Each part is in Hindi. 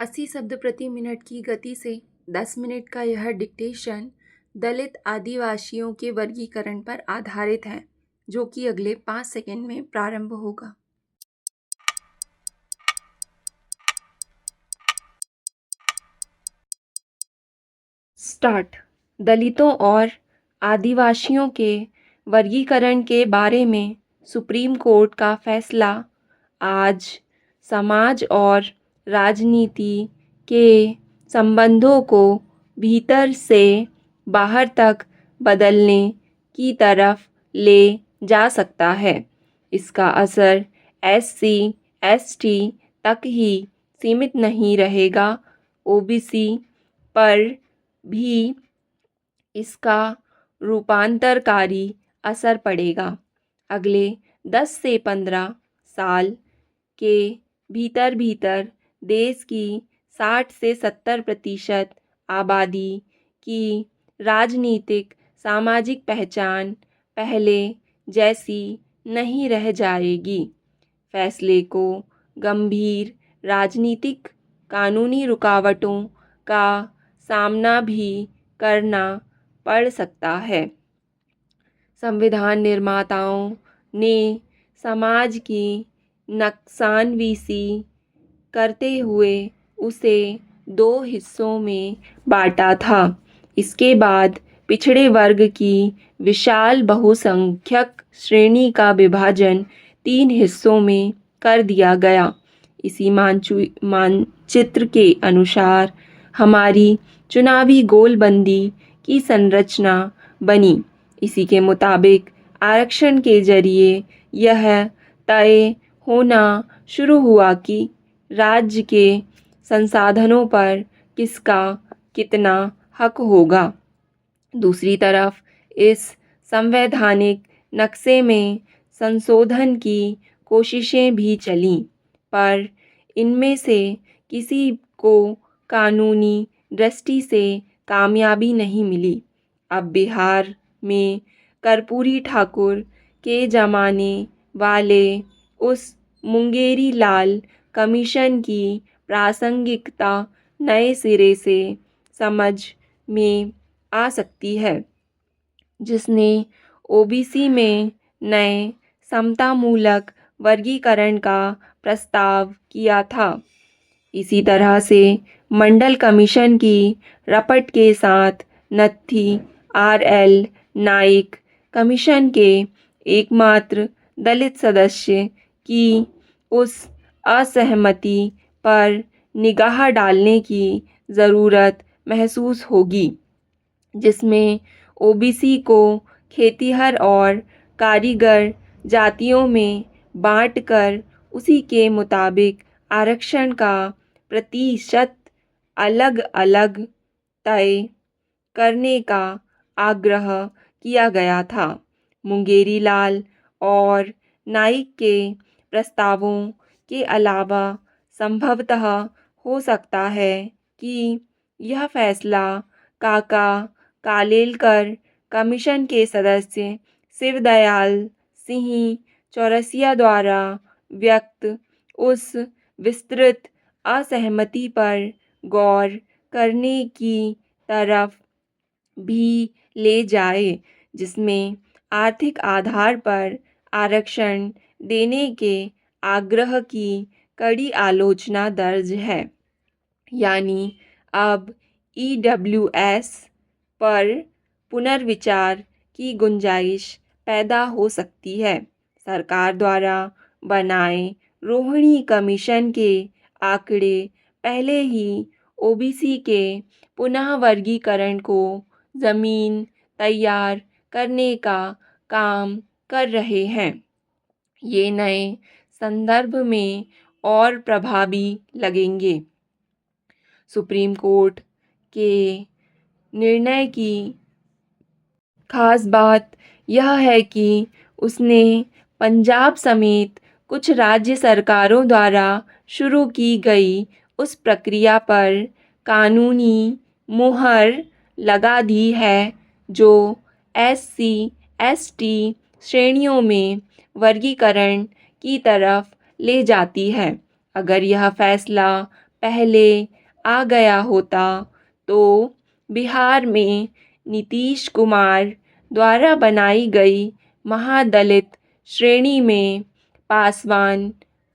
80 शब्द प्रति मिनट की गति से 10 मिनट का यह डिक्टेशन दलित आदिवासियों के वर्गीकरण पर आधारित है, जो कि अगले 5 सेकंड में प्रारंभ होगा। स्टार्ट। दलितों और आदिवासियों के वर्गीकरण के बारे में सुप्रीम कोर्ट का फैसला आज समाज और राजनीति के संबंधों को भीतर से बाहर तक बदलने की तरफ ले जा सकता है। इसका असर SC, ST तक ही सीमित नहीं रहेगा, OBC पर भी इसका रूपांतरकारी असर पड़ेगा। अगले 10 से 15 साल के भीतर देश की 60 से 70% आबादी की राजनीतिक सामाजिक पहचान पहले जैसी नहीं रह जाएगी। फैसले को गंभीर राजनीतिक कानूनी रुकावटों का सामना भी करना पड़ सकता है। संविधान निर्माताओं ने समाज की नक्सानवीसी करते हुए उसे 2 हिस्सों में बांटा था। इसके बाद पिछड़े वर्ग की विशाल बहुसंख्यक श्रेणी का विभाजन 3 हिस्सों में कर दिया गया। इसी मानचित्र के अनुसार हमारी चुनावी गोलबंदी की संरचना बनी। इसी के मुताबिक आरक्षण के जरिए यह तय होना शुरू हुआ कि राज्य के संसाधनों पर किसका कितना हक होगा। दूसरी तरफ इस संवैधानिक नक्शे में संशोधन की कोशिशें भी चलीं, पर इनमें से किसी को कानूनी दृष्टि से कामयाबी नहीं मिली। अब बिहार में कर्पूरी ठाकुर के जमाने वाले उस मुंगेरी लाल कमीशन की प्रासंगिकता नए सिरे से समझ में आ सकती है, जिसने OBC में नए समतामूलक वर्गीकरण का प्रस्ताव किया था। इसी तरह से मंडल कमीशन की रपट के साथ नत्थी RL नाइक कमीशन के एकमात्र दलित सदस्य की उस असहमति पर निगाह डालने की ज़रूरत महसूस होगी, जिसमें OBC को खेतिहर और कारीगर जातियों में बांटकर उसी के मुताबिक आरक्षण का प्रतिशत अलग अलग तय करने का आग्रह किया गया था। मुंगेरी लाल और नाइक के प्रस्तावों के अलावा संभवतः हो सकता है कि यह फैसला काका कालेलकर कमीशन के सदस्य शिवदयाल सिंह चौरसिया द्वारा व्यक्त उस विस्तृत असहमति पर गौर करने की तरफ भी ले जाए, जिसमें आर्थिक आधार पर आरक्षण देने के आग्रह की कड़ी आलोचना दर्ज है। यानी अब EWS पर पुनर्विचार की गुंजाइश पैदा हो सकती है। सरकार द्वारा बनाए रोहिणी कमीशन के आंकड़े पहले ही OBC के पुनः वर्गीकरण को ज़मीन तैयार करने का काम कर रहे हैं। ये नए संदर्भ में और प्रभावी लगेंगे। सुप्रीम कोर्ट के निर्णय की खास बात यह है कि उसने पंजाब समेत कुछ राज्य सरकारों द्वारा शुरू की गई उस प्रक्रिया पर कानूनी मुहर लगा दी है जो SC, ST श्रेणियों में वर्गीकरण की तरफ ले जाती है। अगर यह फैसला पहले आ गया होता तो बिहार में नीतीश कुमार द्वारा बनाई गई महादलित श्रेणी में पासवान,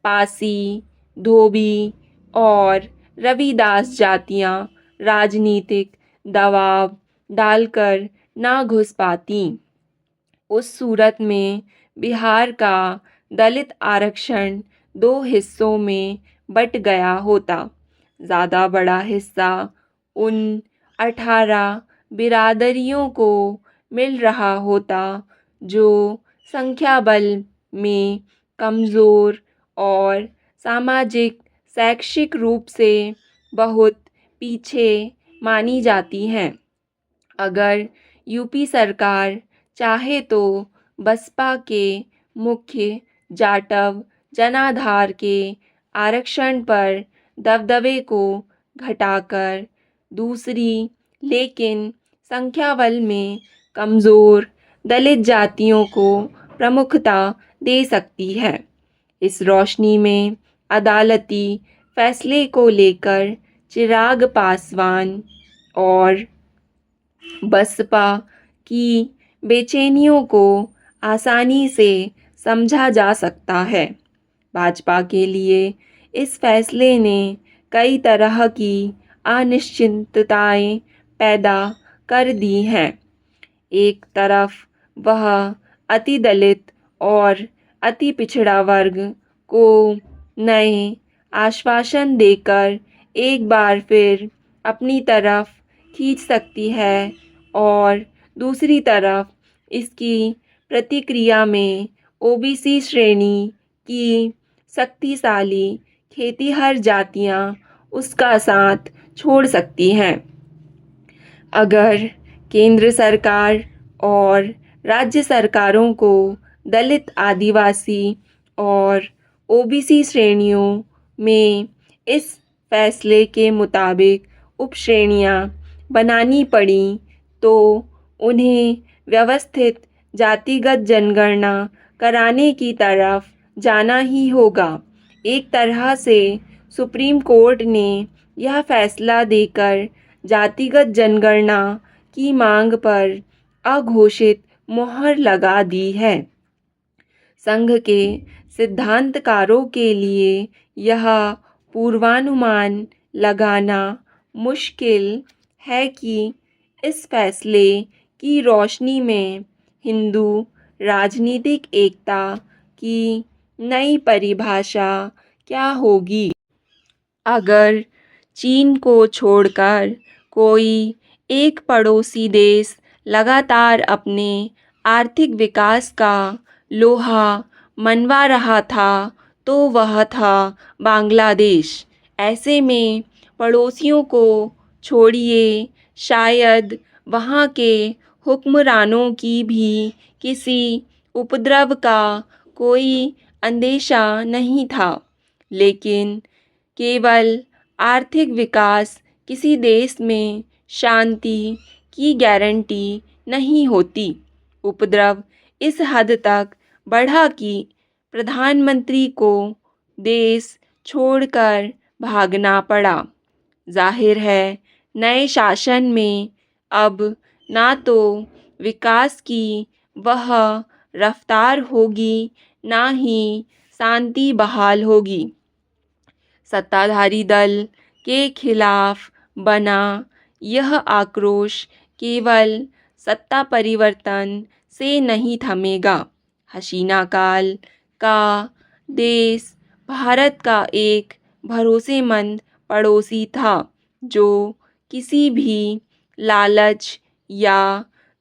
पासी, धोबी और रविदास जातियां राजनीतिक दबाव डालकर ना घुस पातीं। उस सूरत में बिहार का दलित आरक्षण दो हिस्सों में बट गया होता। ज़्यादा बड़ा हिस्सा उन 18 बिरादरियों को मिल रहा होता जो संख्या बल में कमज़ोर और सामाजिक शैक्षिक रूप से बहुत पीछे मानी जाती हैं। अगर यूपी सरकार चाहे तो बसपा के मुख्य जाटव जनाधार के आरक्षण पर दबदबे को घटाकर दूसरी लेकिन संख्याबल में कमज़ोर दलित जातियों को प्रमुखता दे सकती है। इस रोशनी में अदालती फैसले को लेकर चिराग पासवान और बसपा की बेचैनियों को आसानी से समझा जा सकता है। भाजपा के लिए इस फैसले ने कई तरह की अनिश्चितताएं पैदा कर दी हैं। एक तरफ वह अति दलित और अति पिछड़ा वर्ग को नए आश्वासन देकर एक बार फिर अपनी तरफ खींच सकती है और दूसरी तरफ इसकी प्रतिक्रिया में ओबीसी श्रेणी की शक्तिशाली खेतिहर जातियां उसका साथ छोड़ सकती हैं। अगर केंद्र सरकार और राज्य सरकारों को दलित, आदिवासी और ओबीसी श्रेणियों में इस फैसले के मुताबिक उपश्रेणियां बनानी पड़ी तो उन्हें व्यवस्थित जातिगत जनगणना कराने की तरफ जाना ही होगा। एक तरह से सुप्रीम कोर्ट ने यह फैसला देकर जातिगत जनगणना की मांग पर अघोषित मोहर लगा दी है। संघ के सिद्धांतकारों के लिए यह पूर्वानुमान लगाना मुश्किल है कि इस फैसले की रोशनी में हिंदू राजनीतिक एकता की नई परिभाषा क्या होगी। अगर चीन को छोड़कर कोई एक पड़ोसी देश लगातार अपने आर्थिक विकास का लोहा मनवा रहा था तो वह था बांग्लादेश। ऐसे में पड़ोसियों को छोड़िए, शायद वहाँ के हुक्मरानों की भी किसी उपद्रव का कोई अंदेशा नहीं था। लेकिन केवल आर्थिक विकास किसी देश में शांति की गारंटी नहीं होती। उपद्रव इस हद तक बढ़ा कि प्रधानमंत्री को देश छोड़कर भागना पड़ा। जाहिर है नए शासन में अब ना तो विकास की वह रफ्तार होगी ना ही शांति बहाल होगी। सत्ताधारी दल के खिलाफ बना यह आक्रोश केवल सत्ता परिवर्तन से नहीं थमेगा। हसीना काल का देश भारत का एक भरोसेमंद पड़ोसी था जो किसी भी लालच या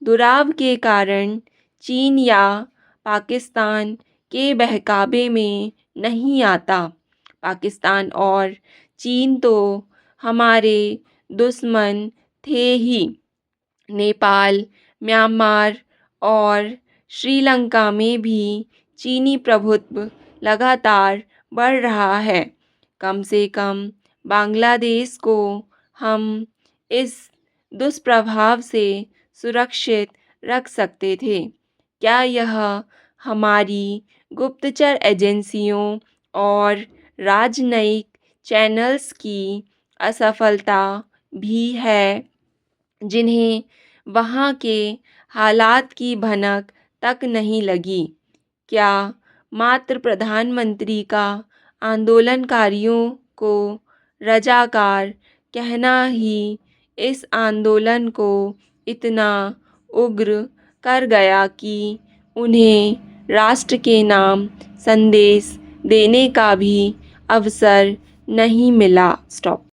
दुराव के कारण चीन या पाकिस्तान के बहकावे में नहीं आता। पाकिस्तान और चीन तो हमारे दुश्मन थे ही। नेपाल, म्यांमार और श्रीलंका में भी चीनी प्रभुत्व लगातार बढ़ रहा है। कम से कम बांग्लादेश को हम इस दुष्प्रभाव से सुरक्षित रख सकते थे। क्या यह हमारी गुप्तचर एजेंसियों और राजनयिक चैनल्स की असफलता भी है, जिन्हें वहाँ के हालात की भनक तक नहीं लगी। क्या मात्र प्रधानमंत्री का आंदोलनकारियों को रजाकार कहना ही इस आंदोलन को इतना उग्र कर गया कि उन्हें राष्ट्र के नाम संदेश देने का भी अवसर नहीं मिला। स्टॉप।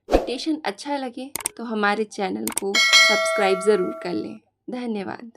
डिक्टेशन अच्छा लगे तो हमारे चैनल को सब्सक्राइब ज़रूर कर लें। धन्यवाद।